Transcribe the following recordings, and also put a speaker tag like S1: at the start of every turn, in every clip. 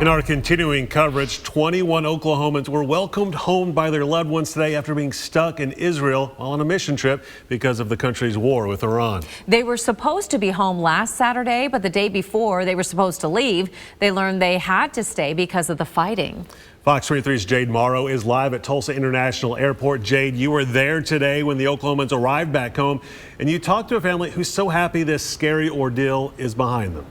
S1: In our continuing coverage, 21 Oklahomans were welcomed home by their loved ones today after being stuck in Israel while on a mission trip because of the country's war with Iran.
S2: They were supposed to be home last Saturday, but the day before they were supposed to leave, they learned they had to stay because of the fighting.
S1: Fox 23's Jade Morrow is live at Tulsa International Airport. Jade, you were there today when the Oklahomans arrived back home, and you talked to a family who's so happy this scary ordeal is behind them.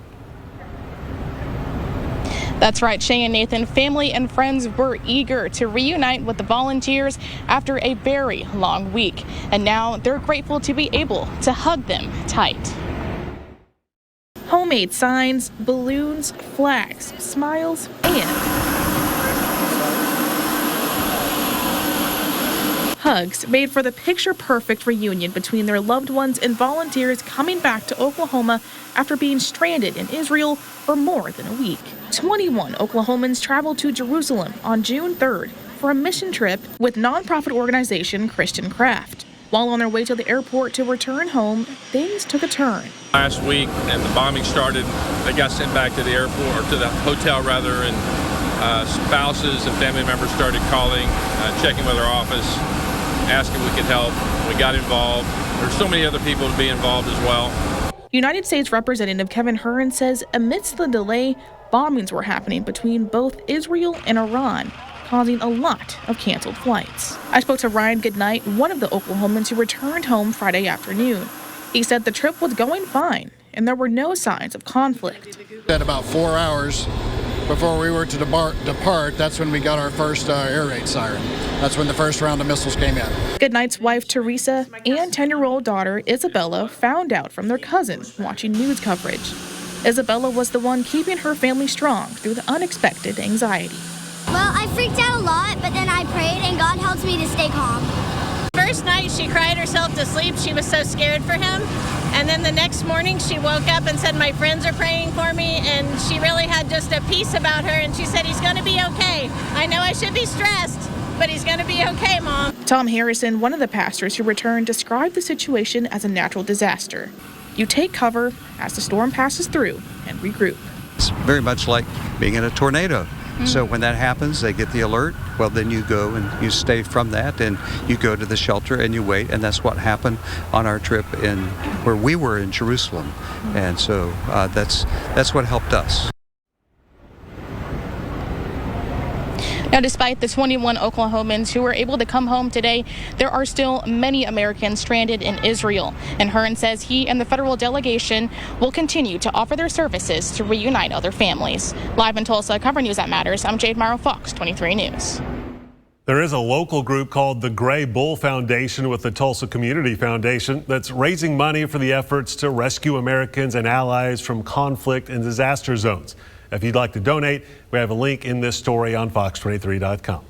S3: That's right, Shay and Nathan. Family and friends were eager to reunite with the volunteers after a very long week. And now they're grateful to be able to hug them tight. Homemade signs, balloons, flags, smiles, and hugs made for the picture-perfect reunion between their loved ones and volunteers coming back to Oklahoma after being stranded in Israel for more than a week. 21 Oklahomans traveled to Jerusalem on June 3rd for a mission trip with nonprofit organization Christian Craft. While on their way to the airport to return home, things took a turn.
S4: Last week, and the bombing started, they got sent back to the airport, or to the hotel rather, and spouses and family members started calling, checking with our office, asking if we could help. We got involved. There's so many other people to be involved as well.
S3: United States Representative Kevin Hurren says amidst the delay, bombings were happening between both Israel and Iran, causing a lot of canceled flights. I spoke to Ryan Goodnight, one of the Oklahomans who returned home Friday afternoon. He said the trip was going fine and there were no signs of conflict.
S5: At about 4 hours before we were to depart, that's when we got our first air raid siren. That's when the first round of missiles came in.
S3: Goodnight's wife, Teresa, and 10-year-old daughter, Isabella, found out from their cousin watching news coverage. Isabella was the one keeping her family strong through the unexpected anxiety.
S6: Well, I freaked out a lot, but then I prayed and God helped me to stay calm.
S7: First night she cried herself to sleep. She was so scared for him. And then the next morning she woke up and said, my friends are praying for me. And she really had just a peace about her. And she said, he's going to be okay. I know I should be stressed, but he's going to be okay, Mom.
S3: Tom Harrison, one of the pastors who returned, described the situation as a natural disaster. You take cover as the storm passes through and regroup.
S8: It's very much like being in a tornado. So when that happens, they get the alert. Well, then you go and you stay from that and you go to the shelter and you wait. And that's what happened on our trip where we were in Jerusalem. And so that's what helped us.
S3: Now, despite the 21 Oklahomans who were able to come home today, there are still many Americans stranded in Israel. And Hurren says he and the federal delegation will continue to offer their services to reunite other families. Live in Tulsa, covering News That Matters, I'm Jade Morrow, Fox 23 News.
S1: There is a local group called the Gray Bull Foundation with the Tulsa Community Foundation that's raising money for the efforts to rescue Americans and allies from conflict and disaster zones. If you'd like to donate, we have a link in this story on fox23.com.